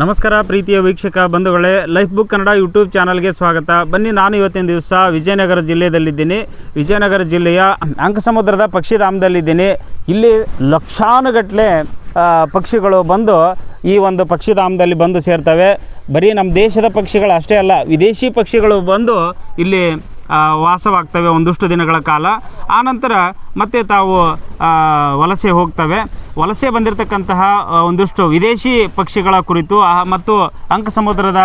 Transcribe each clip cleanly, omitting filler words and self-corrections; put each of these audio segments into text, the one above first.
ನಮಸ್ಕಾರ ಪ್ರೀತಿಯ ವೀಕ್ಷಕ ಬಂಧುಗಳೇ, ಲೈಫ್ ಬುಕ್ ಕನ್ನಡ ಯೂಟ್ಯೂಬ್ ಚಾನಲ್ಗೆ ಸ್ವಾಗತ. ಬನ್ನಿ, ನಾನು ಇವತ್ತಿನ ದಿವಸ ವಿಜಯನಗರ ಜಿಲ್ಲೆಯಲ್ಲಿದ್ದೀನಿ. ವಿಜಯನಗರ ಜಿಲ್ಲೆಯ ಅಂಕಸಮುದ್ರದ ಪಕ್ಷಿಧಾಮದಲ್ಲಿದ್ದೀನಿ. ಇಲ್ಲಿ ಲಕ್ಷಾನುಗಟ್ಟಲೆ ಪಕ್ಷಿಗಳು ಬಂದು ಈ ಒಂದು ಪಕ್ಷಿಧಾಮದಲ್ಲಿ ಬಂದು ಸೇರ್ತವೆ. ಬರೀ ನಮ್ಮ ದೇಶದ ಪಕ್ಷಿಗಳು ಅಷ್ಟೇ ಅಲ್ಲ, ವಿದೇಶಿ ಪಕ್ಷಿಗಳು ಬಂದು ಇಲ್ಲಿ ವಾಸವಾಗ್ತವೆ ಒಂದಷ್ಟು ದಿನಗಳ ಕಾಲ. ಆನಂತರ ಮತ್ತೆ ತಾವು ವಲಸೆ ಹೋಗ್ತವೆ. ವಲಸೆ ಬಂದಿರತಕ್ಕಂತಹ ಒಂದಷ್ಟು ವಿದೇಶಿ ಪಕ್ಷಿಗಳ ಕುರಿತು ಮತ್ತು ಅಂಕಸಮುದ್ರದ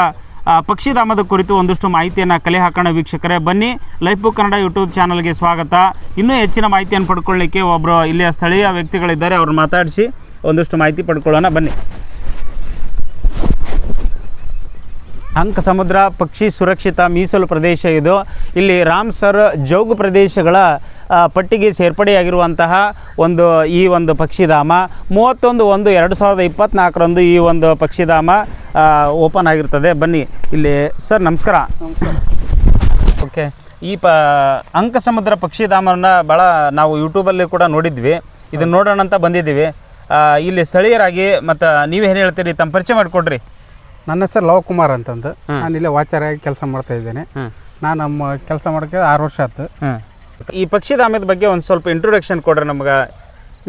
ಪಕ್ಷಿಧಾಮದ ಕುರಿತು ಒಂದಷ್ಟು ಮಾಹಿತಿಯನ್ನು ಕಲೆ ಹಾಕೋಣ ವೀಕ್ಷಕರೇ. ಬನ್ನಿ, ಲೈಫ್ ಬುಕ್ ಕನ್ನಡ ಯೂಟ್ಯೂಬ್ ಚಾನಲ್ಗೆ ಸ್ವಾಗತ. ಇನ್ನೂ ಹೆಚ್ಚಿನ ಮಾಹಿತಿಯನ್ನು ಪಡ್ಕೊಳ್ಳಿಕ್ಕೆ ಒಬ್ಬರು ಇಲ್ಲಿಯ ಸ್ಥಳೀಯ ವ್ಯಕ್ತಿಗಳಿದ್ದಾರೆ, ಅವ್ರನ್ನ ಮಾತಾಡಿಸಿ ಒಂದಷ್ಟು ಮಾಹಿತಿ ಪಡ್ಕೊಳ್ಳೋಣ. ಬನ್ನಿ. ಅಂಕಸಮುದ್ರ ಪಕ್ಷಿ ಸುರಕ್ಷಿತ ಮೀಸಲು ಪ್ರದೇಶ ಇದು. ಇಲ್ಲಿ ರಾಮ್ಸರ್ ಜೌಗು ಪ್ರದೇಶಗಳ ಪಟ್ಟಿಗೆ ಸೇರ್ಪಡೆಯಾಗಿರುವಂತಹ ಈ ಒಂದು ಪಕ್ಷಿಧಾಮ 31/1/2024 ಈ ಒಂದು ಪಕ್ಷಿಧಾಮ ಓಪನ್ ಆಗಿರ್ತದೆ. ಬನ್ನಿ ಇಲ್ಲಿ. ಸರ್ ನಮಸ್ಕಾರ. ಓಕೆ, ಈ ಅಂಕಸಮುದ್ರ ಪಕ್ಷಿಧಾಮವನ್ನು ಭಾಳ ನಾವು ಯೂಟ್ಯೂಬಲ್ಲಿ ಕೂಡ ನೋಡಿದ್ವಿ. ಇದನ್ನು ನೋಡೋಣ ಅಂತ ಬಂದಿದ್ದೀವಿ. ಇಲ್ಲಿ ಸ್ಥಳೀಯರಾಗಿ ಮತ್ತು ನೀವೇನು ಹೇಳ್ತೀರಿ, ತಮ್ಮ ಪರಿಚಯ ಮಾಡಿಕೊಡ್ರಿ. ನನ್ನ ಹೆಸರು ಲವಕುಮಾರ್ ಅಂತಂದು. ನಾನು ಇಲ್ಲೇ ವಾಚರಾಗಿ ಕೆಲಸ ಮಾಡ್ತಾ ಇದ್ದೇನೆ. ನಾನು ನಮ್ಮ ಕೆಲಸ ಮಾಡೋಕ್ಕೆ 6 ವರ್ಷ ಆಯ್ತು. ಈ ಪಕ್ಷಿಧಾಮದ ಬಗ್ಗೆ ಒಂದು ಸ್ವಲ್ಪ ಇಂಟ್ರೊಡಕ್ಷನ್ ಕೊಡ್ರಿ ನಮ್ಗೆ.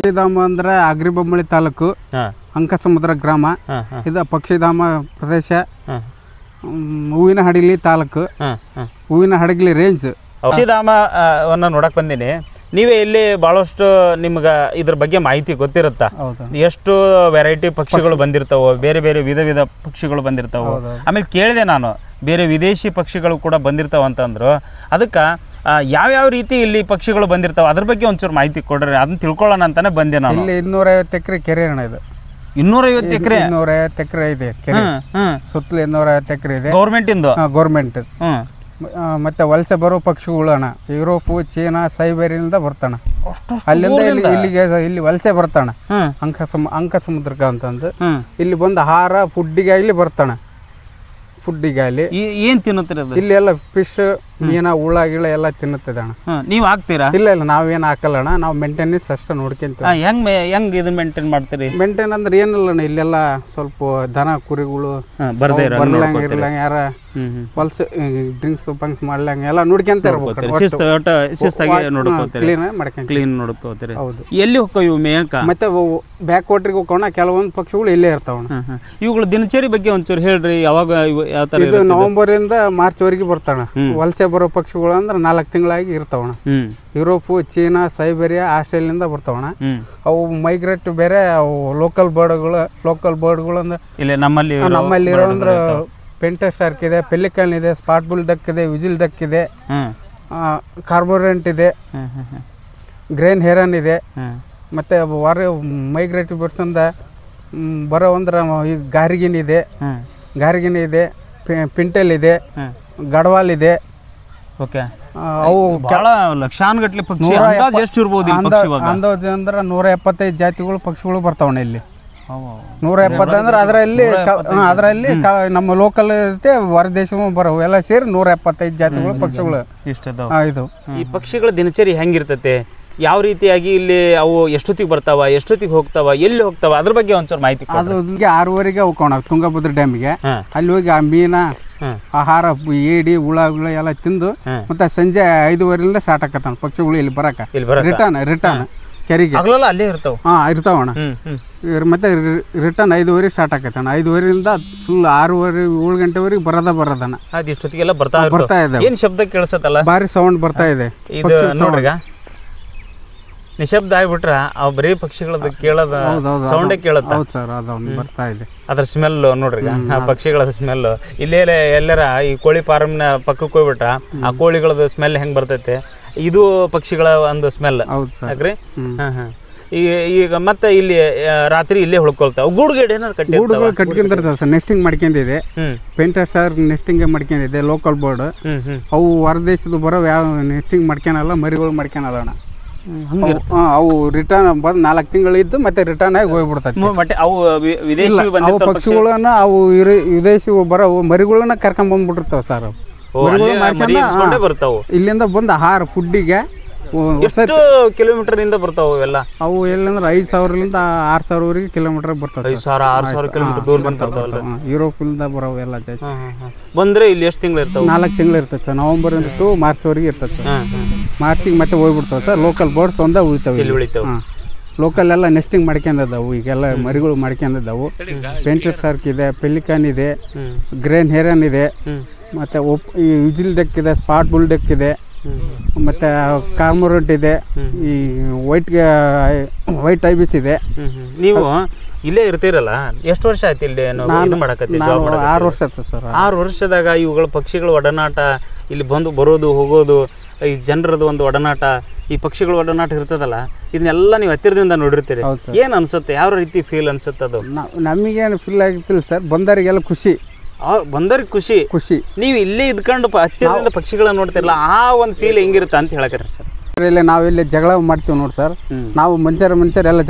ಈ ಧಾಮ ಅಂದರೆ ಅಗ್ರಿಬೊಮ್ಮಳಿ ತಾಲೂಕು, ಅಂಕಸಮುದ್ರ ಗ್ರಾಮ. ಇದು ಪಕ್ಷಿಧಾಮ ಪ್ರದೇಶ, ಹೂವಿನ ಹಡಗಲಿ ತಾಲೂಕು, ಹೂವಿನ ಹಡಗಲಿ ರೇಂಜ್. ಪಕ್ಷಿಧಾಮವನ್ನು ನೋಡಕ್ಕೆ ಬಂದೀನಿ. ನೀವೇ ಇಲ್ಲಿ ಭಾಳಷ್ಟು ನಿಮ್ಗೆ ಇದ್ರ ಬಗ್ಗೆ ಮಾಹಿತಿ ಗೊತ್ತಿರುತ್ತಾ? ಎಷ್ಟು ವೆರೈಟಿ ಪಕ್ಷಿಗಳು ಬಂದಿರ್ತಾವೆ, ಬೇರೆ ಬೇರೆ ವಿಧ ಪಕ್ಷಿಗಳು ಬಂದಿರ್ತಾವೆ. ಆಮೇಲೆ ಕೇಳಿದೆ ನಾನು, ಬೇರೆ ವಿದೇಶಿ ಪಕ್ಷಿಗಳು ಕೂಡ ಬಂದಿರ್ತಾವೆ ಅಂತಂದ್ರು. ಅದಕ್ಕೆ ಯಾವ್ಯಾವ ರೀತಿ ಇಲ್ಲಿ ಪಕ್ಷಿಗಳು ಬಂದಿರ್ತಾವೆ ಅದ್ರ ಬಗ್ಗೆ ಒಂಚೂರು ಮಾಹಿತಿ ಕೊಡ್ರಿ, ಅದನ್ನ ತಿಳ್ಕೊಳ್ಳೋಣ ಅಂತಾನೆ ಬಂದೆ ನಾನು. ಇಲ್ಲಿ 250 ಎಕರೆ ಕೆರೆ ಅಣ್ಣ ಇದು. 250 ಎಕರೆ? 250 ಎಕರೆ ಇದೆ ಕೆರೆ. ಸುತ್ತಲೂ 250 ಎಕರೆ ಇದೆ. ಗೌರ್ಮೆಂಟ್. ಮತ್ತೆ ವಲಸೆ ಬರೋ ಪಕ್ಷಿಗಳು ಅಣ್ಣ ಯುರೋಪು, ಚೀನಾ, ಸೈಬೇರಿಯಿಂದ ಬರ್ತಾನ. ಅಲ್ಲಿಂದ ಇಲ್ಲಿ ವಲಸೆ ಬರ್ತಾನ ಅಂಕಸಮುದ್ರಕ್ಕೆ ಅಂತಂದು. ಇಲ್ಲಿ ಬಂದು ಆಹಾರ ಫುಡ್ಡಿಗಾಗಲಿ ಬರ್ತಾನ. ಫುಡ್ಡಿಗಾಗಲಿ ಏನ್ ತಿನ್ನುತ್ತೀರ? ಇಲ್ಲಿ ಎಲ್ಲ ಫಿಶ್, ಮೀನ, ಹುಳ ಗಿಳ ಎಲ್ಲ ತಿನ್ನುತ್ತದೆ ಅಣ್ಣ. ನೀವು ಹಾಕ್ತೀರಾ? ಇಲ್ಲ, ನಾವೇನು ಹಾಕಲ್ಲ ಅಣ್ಣ. ನಾವು ಮೇಂಟೆನೆನ್ಸ್ ಅಷ್ಟೇ ನೋಡ್ಕೊಂತೀವಿ. ಹೆಂಗ್ ಇದನ್ನ ಮೇಂಟೈನ್ ಮಾಡ್ತೀರಿ? ಮೇಂಟೈನ್ ಅಂದ್ರೆ ಏನಿಲ್ಲ ಅಣ್ಣ, ಇಲ್ಲೆಲ್ಲ ಸ್ವಲ್ಪ ದನ ಕುರಿಗಳು ಬರ್ಲಂಗ ಯಾರ ಹೊಲ್ಸ್ ಡ್ರಿಂಕ್ಸ್ ಪಂಕ್ಸ್ ಮಾಡ್ಲಂಗ ಎಲ್ಲ ನೋಡ್ಕೊಂತ ಕ್ಲೀನ್ ನೋಡ್ಕೋತೀರಿ. ಎಲ್ಲಿ ಹೋಗ್ತಾವ ಮೇಯಕ? ಮತ್ತೆ ಬ್ಯಾಕ್ ವಾಟ್ರಿಗೆ ಹೋಗೋಣ. ಕೆಲವೊಂದು ಪಕ್ಷಿಗಳು ಇಲ್ಲೇ ಇರ್ತಾವ. ಇವುಗಳ ದಿನಚರಿ ಬಗ್ಗೆ ಒಂಚೂರು ಹೇಳ್ರಿ. ಯಾವಾಗ ಯಾವ ತರ? ಇದು ನವೆಂಬರ್ ಇಂದ ಮಾರ್ಚ್ ವರೆಗೆ ಬರ್ತಾವ. ವಲಸೆ ಬರೋ ಪಕ್ಷಿಗಳು ಅಂದ್ರೆ 4 ತಿಂಗಳಾಗಿ ಇರ್ತಾವಣ. Europe, China, ಸೈಬೇರಿಯಾ, ಆಸ್ಟ್ರೇಲಿಯಿಂದ ಬರ್ತಾವಣ. ಅವು ಮೈಗ್ರೇಟ್ ಬೇರೆ, ಅವು ಲೋಕಲ್ ಬರ್ಡ್ಗಳು ಅಂದ್ರೆ ಇಲ್ಲಿ ನಮ್ಮಲ್ಲಿ ಇರೋ ಅಂದ್ರೆ ಪೆಂಟರ್ ಸ್ಟಾರ್ಕ್ ಇದೆ, ಪೆಲಿಕನ್ ಇದೆ, ಸ್ಪಾಟ್ ಬುಲ್ ಡಕ್ ಇದೆ, ವಿಜಿಲ್ ಡಕ್ ಇದೆ, ಕಾರ್ಬೋರೆಂಟ್ ಇದೆ, ಗ್ರೇನ್ ಹೆರನ್ ಇದೆ. ಮತ್ತೆ ಮೈಗ್ರೇಟಿವ್ ಬರ್ಡ್ಸ್ ಅಂದ ಬರೋ ಅಂದ್ರೆ ಈ ಗಾರಿಗಿನ್ ಇದೆ, ಪಿಂಟೆಲ್ ಇದೆ, ಗಡವಾಲ್ ಇದೆ. ಓಕೆ, ಅವು ಬಹಳ ಲಕ್ಷಾನುಗಟ್ಟಲೆ ಪಕ್ಷಿ. ಎಷ್ಟು ಇರ್ಬೋದು ಅಂದಾಜು ಅಂದ್ರೆ 175 ಜಾತಿಗಳು ಪಕ್ಷಿಗಳು ಬರ್ತಾವಣ ಇಲ್ಲಿ. 170 ಅಂದ್ರೆ ಅದರಲ್ಲಿ ನಮ್ಮ ಲೋಕಲ್ ಇರುತ್ತೆ, ಹೊರದೇಶವೂ ಬರೋ ಎಲ್ಲ ಸೇರಿ 175 ಜಾತಿಗಳು ಪಕ್ಷಿಗಳು ಇದು. ಈ ಪಕ್ಷಿಗಳ ದಿನಚರಿ ಹೆಂಗಿರ್ತತೆ? ಯಾವ ರೀತಿಯಾಗಿ ಇಲ್ಲಿ ಅವು ಎಷ್ಟೊತ್ತಿಗೆ ಬರ್ತಾವ, ಎಷ್ಟೊತ್ತಿಗೆ ಹೋಗ್ತಾವ, ಎಲ್ಲಿ ಹೋಗ್ತಾವ, ಅದ್ರ ಬಗ್ಗೆ ಒಂಚೂರು ಮಾಹಿತಿ. ಅದು 6:30ಗೆ ಹೋಗೋಣ ತುಂಗಭದ್ರಾ ಡ್ಯಾಮಿಗೆ. ಅಲ್ಲಿ ಹೋಗಿ ಆ ಮೀನ ಆಹಾರ, ಏಡಿ, ಹುಳಗಳು ಎಲ್ಲ ತಿಂದು ಮತ್ತೆ ಸಂಜೆ 5:30ರಿಂದ ಸ್ಟಾರ್ಟ್ ಆಕತ್ತಾನ ಪಕ್ಷಿಗಳು ಇಲ್ಲಿ ಬರಕ. ರಿಟರ್ನ್ ಕೆರೆಗೆ ಅಲ್ಲೇ ಇರ್ತಾವ. ಇರ್ತಾವಣ್ಣ. ಮತ್ತೆ ರಿಟರ್ನ್ 5:30 ಸ್ಟಾರ್ಟ್ ಆಕತ್ತಣ್ಣ. 5:30ರಿಂದ ಫುಲ್ 6:30-7 ಗಂಟೆವರೆಗೆ ಬರೋದಣ್ಣ. ಇಷ್ಟೊತ್ತಿಗೆಲ್ಲ ಬರ್ತಾ ಇದೆ. ಏನ್ ಶಬ್ದ ಕೇಳಿಸತ್ತಲ್ಲ? ಭಾರಿ ಸೌಂಡ್ ಬರ್ತಾ ಇದೆ. ನೋಡ್ರಿಗ ನಿಶಬ್ದ ಆಗ್ಬಿಟ್ರ ಅವ್ ಬರೀ ಪಕ್ಷಿಗಳದ್ದು ಕೇಳೋದ ಸೌಂಡೇ ಕೇಳತ್ತ. ಹೌದು ಸರ್, ಅದೊಂದು ಬರ್ತಾ ಇದೆ. ಅದ್ರ ಸ್ಮೆಲ್ ನೋಡ್ರಿ, ಆ ಪಕ್ಷಿಗಳ ಸ್ಮೆಲ್. ಇಲ್ಲೇ ಎಲ್ಲರ ಈ ಕೋಳಿ ಫಾರ್ಮ್ನ ಪಕ್ಕಕ್ಕೆ ಹೋಗ್ಬಿಟ್ರ ಆ ಕೋಳಿಗಳದ್ದು ಸ್ಮೆಲ್ ಹೆಂಗ್ ಬರ್ತೈತೆ, ಇದು ಪಕ್ಷಿಗಳ ಒಂದು ಸ್ಮೆಲ್. ಹೌದು ಯಾಕ್ರಿ? ಈಗ ಮತ್ತೆ ಇಲ್ಲಿ ರಾತ್ರಿ ಇಲ್ಲೇ ಉಳ್ಕೊಳ್ತಾವ. ಗೂಡುಗೇಡ್ ಏನಾದ್ರು ಕಟ್ಕೊಂಡಿರ್ತಾವ ಸರ್. ನೆಸ್ಟಿಂಗ್ ಮಾಡ್ಕೊಂಡಿದೆ. ಪೆಂಟರ್ ಸ್ಟಾರ್ ನೆಸ್ಟಿಂಗ್ ಮಾಡ್ಕೊಂಡಿದೆ, ಲೋಕಲ್ ಬೋರ್ಡ್. ಅವು ಹೊರದೇಶದ ಬರೋ ಯಾವ ನೆಸ್ಟಿಂಗ್ ಮಾಡ್ಕೊಳಲ್ಲ, ಮರಿಗಳು ಮಾಡ್ಕೊಳಲ್ಲ ಅಣ್ಣ. ಅವು ರಿಟರ್ನ್ ಬಂದು 4 ತಿಂಗಳಿದ್ದು ಮತ್ತೆ ರಿಟರ್ನ್ ಆಗಿ ಹೋಗ್ಬಿಡ್ತೈತಿ. ಅವು ಪಕ್ಷಿಗಳನ್ನ ಅವು ವಿದೇಶಿ ಬರೋ ಮರಿಗಳನ್ನ ಕರ್ಕೊಂಡ್ ಬಂದ್ಬಿಟ್ಟಿರ್ತಾವ ಸರ್. ಇಲ್ಲಿಂದ ಬಂದು ಆಹಾರ ಫುಡ್ಡಿಗೆ ಎಷ್ಟು ಕಿಲೋಮೀಟರ್ನಿಂದ ಬರ್ತಾವೆ ಅವೆಲ್ಲ? ಅವು ಎಲ್ಲಂದ್ರೆ 5,000ರಿಂದ 6,000ವರೆಗೆ ಕಿಲೋಮೀಟರ್ ಬರ್ತವೆ. 5,000 6,000 ಕಿಲೋಮೀಟರ್ ದೂರ ಬಂದಿರ್ತಾವಲ್ಲ. ಯುರೋಪಿಂದ ಬರೋವು ಎಲ್ಲ ಜಾಸ್ತಿ. ಬಂದರೆ ಇಲ್ಲಿ ಎಷ್ಟು ತಿಂಗಳು ಇರ್ತಾವೆ? 4 ತಿಂಗಳು ಇರ್ತದೆ ಸರ್. ನವಂಬರಿಂದ ಟು ಮಾರ್ಚ್ವರೆಗೆ ಇರ್ತದೆ ಸರ್. ಮಾರ್ಚಿಗೆ ಮತ್ತೆ ಹೋಗ್ಬಿಡ್ತಾವೆ ಸರ್. ಲೋಕಲ್ ಬರ್ಡ್ಸ್ ಒಂದೇ ಉಳಿತಾವೆ. ಇಲ್ಲಿ ಉಳಿತಾವೆ. ಲೋಕಲ್ ಎಲ್ಲ ನೆಸ್ಟಿಂಗ್ ಮಾಡ್ಕೊಂಡಿದ್ದಾವು. ಈಗೆಲ್ಲ ಮರಿಗಳು ಮಾಡ್ಕೊಂಡಿದ್ದಾವು. ಪೇಂಟೆಡ್ ಶಾರ್ಕ್ ಇದೆ, ಪೆಲಿಕಾನ್ ಇದೆ, ಗ್ರೇನ್ ಹೆರನ್ ಇದೆ, ಮತ್ತು ಈ ವಿಜಿಲ್ ಡಕ್ ಇದೆ, ಸ್ಪಾಟ್ ಬುಲ್ ಡಕ್ ಇದೆ, ಮತ್ತು ಕಾರ್ಮೊರೆಂಟ್ ಇದೆ, ಈ ವೈಟ್ ಐಬಿಸ್ ಇದೆ. ನೀವು ಇಲ್ಲೇ ಇರ್ತೀರಲ್ಲ, ಎಷ್ಟು ವರ್ಷ ಆಯ್ತು ಇಲ್ಲಿ ಮಾಡಕತ್ತಿ? 6 ವರ್ಷ ಆಯ್ತು ಸರ್. 6 ವರ್ಷದಾಗ ಇವುಗಳ ಪಕ್ಷಿಗಳ ಒಡನಾಟ, ಇಲ್ಲಿ ಬಂದು ಬರೋದು ಹೋಗೋದು, ಈ ಜನರದ್ದು ಒಂದು ಒಡನಾಟ, ಈ ಪಕ್ಷಿಗಳ ಒಡನಾಟ ಇರ್ತದಲ್ಲ, ಇದನ್ನೆಲ್ಲ ನೀವು ಹತ್ತಿರದಿಂದ ನೋಡಿರ್ತೀರಿ. ಏನು ಅನ್ಸುತ್ತೆ? ಯಾವ ರೀತಿ ಫೀಲ್ ಅನ್ಸುತ್ತೆ ಅದು? ನಮಗೇನು ಫೀಲ್ ಆಗಿತ್ತಿಲ್ಲ ಸರ್. ಬಂದವರಿಗೆಲ್ಲ ಖುಷಿ. ಬಂದವ್ರಿಗೆ ಖುಷಿ. ನೀವು ಇಲ್ಲೇ ಇದ್ಕೊಂಡು ಹತ್ತಿರದಿಂದ ಪಕ್ಷಿಗಳನ್ನ ನೋಡ್ತಿರಲ್ಲ, ಆ ಒಂದು ಫೀಲ್ ಹೆಂಗಿರುತ್ತೆ ಅಂತ ಹೇಳಕ್ರಿ ಸರ್? ಇಲ್ಲಿ ನಾವಿಲ್ಲಿ ಜಗಳ ಮಾಡ್ತೀವಿ ನೋಡಿ ಸರ್. ನಾವು ಮನುಷ್ಯರೆಲ್ಲ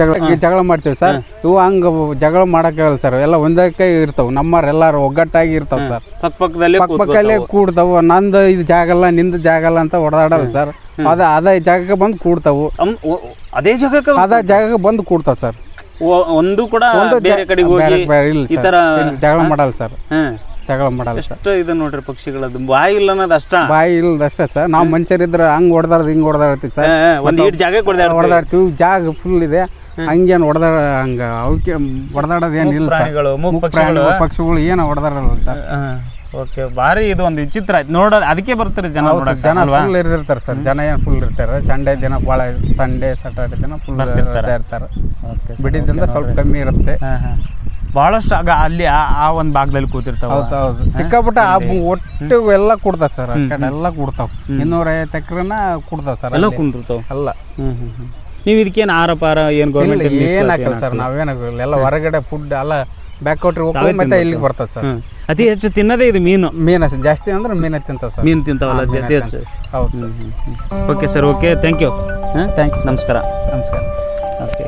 ಜಗಳ ಮಾಡ್ತೀವಿ ಸರ್. ಇವು ಹಂಗೆ ಜಗಳ ಮಾಡೋಕ್ಕಾಗಲ್ಲ ಸರ್. ಎಲ್ಲ ಒಂದಕ್ಕೆ ಇರ್ತಾವೆ. ನಮ್ಮರೆಲ್ಲರೂ ಒಗ್ಗಟ್ಟಾಗಿ ಇರ್ತಾವೆ ಸರ್. ಪಕ್ಕದಲ್ಲೇ ಕೂಡ್ತಾವು. ನಂದು ಇದು ಜಾಗಲ್ಲ, ನಿಂದು ಜಾಗಲ್ಲ ಅಂತ ಹೊಡೆದಾಡಲ್ಲ ಸರ್. ಅದೇ ಜಾಗಕ್ಕೆ ಬಂದು ಕೂಡ್ತಾವು. ಅದೇ ಜಾಗಕ್ಕೆ ಬಂದು ಕೂಡ್ತಾವ ಸರ್. ಒಂದು ಕೂಡ ಬೇರೆ ಕಡೆಗೆ ಹೋಗಿ ಈ ತರ ಜಗಳ ಮಾಡಲ್ಲ ಸರ್. ಜಗಳ ಮಾಡಲ್ಲ ಸರ್. ಅಷ್ಟು ಇದು ನೋಡ್ರಿ ಪಕ್ಷಿಗಳದ್ದು ಬಾಯಿ ಇಲ್ಲ ಅನ್ನೋದು ಅಷ್ಟ. ಬಾಯಿ ಇಲ್ಲದಷ್ಟೇ ಸರ್. ನಾವು ಮನುಷ್ಯರಿದ್ರೆ ಹಂಗೆ ಹೊಡೆದಾಡ್ದು ಹಿಂಗೆ ಹೊಡೆದಾಡ್ತೀವಿ ಸರ್. ಒಂದು ಈಟ್ ಜಾಗ ಹೊಡೆದಾಡ್ತೀವಿ. ಜಾಗ ಫುಲ್ ಇದೆ. ಹಂಗೇನು ಹಂಗೆ ಅವಕ್ಕೆ ಹೊಡೆದಾಡೋದೇನು ಇಲ್ಲ ಸರ್. ಪಕ್ಷಿಗಳು ಏನು ಹೊಡೆದಾಡಲ್ಲ ಸರ್. ಓಕೆ, ಭಾರಿ ಇದು ಒಂದು ವಿಚಿತ್ರ ಆಯ್ತು ನೋಡೋದು. ಅದಕ್ಕೆ ಬರ್ತಾರೆ ಜನ ಫುಲ್ ಇರ್ತಾರೆ ಸರ್. ಜನ ಏನು ಫುಲ್ ಇರ್ತಾರೆ. ಸಂಡೇ ದಿನ ಭಾಳ, ಸಂಡೇ ಸ್ಯಾಟರ್ಡೆ ದಿನ ಫುಲ್ ಇರ್ತಾರೆ. ಬಿಡಿದಿಂದ ಸ್ವಲ್ಪ ಕಮ್ಮಿ ಇರುತ್ತೆ. ಭಾಳಷ್ಟು ಆಗ ಅಲ್ಲಿ ಆ ಒಂದು ಭಾಗದಲ್ಲಿ ಕೂತಿರ್ತಾವೆ. ಹೌದು. ಸಿಕ್ಕಾಪಟ್ಟೆ ಒಟ್ಟು ಎಲ್ಲ ಕೊಡ್ತಾವೆ ಸರ್. ಎಲ್ಲ ಕೊಡ್ತಾವೆ. 250 ಎಕರೆನ ಕೊಡ್ತಾವೆ ಸರ್. ಎಲ್ಲ ಕುಂದಿರ್ತಾವೆ ಅಲ್ಲ. ನೀವು ಇದಕ್ಕೇನು ಆಹಾರ ಏನು ಗೌರ್ಮೆಂಟ್ ಏನು ಹಾಕಲ್ಲ ಸರ್. ನಾವೇನಾಗಲ್ಲ. ಎಲ್ಲ ಹೊರಗಡೆ ಫುಡ್ ಎಲ್ಲ ಬ್ಯಾಕ್ಔಟ್ರಿಗೆ ಹೋಗಿ ಮತ್ತೆ ಇಲ್ಲಿಗೆ ಬರ್ತದೆ ಸರ್. ಅತಿ ಹೆಚ್ಚು ತಿನ್ನೋದೇ ಇದು ಮೀನು ಜಾಸ್ತಿ ಅಂದ್ರೆ ಮೀನು ತಿಂತಾವೆ ಸರ್. ಮೀನು ತಿಂತಾವಲ್ಲ ಅತಿ ಹೆಚ್ಚು. ಹೌದು. Okay sir. Okay, thank you. Thanks. ನಮಸ್ಕಾರ. ಓಕೆ.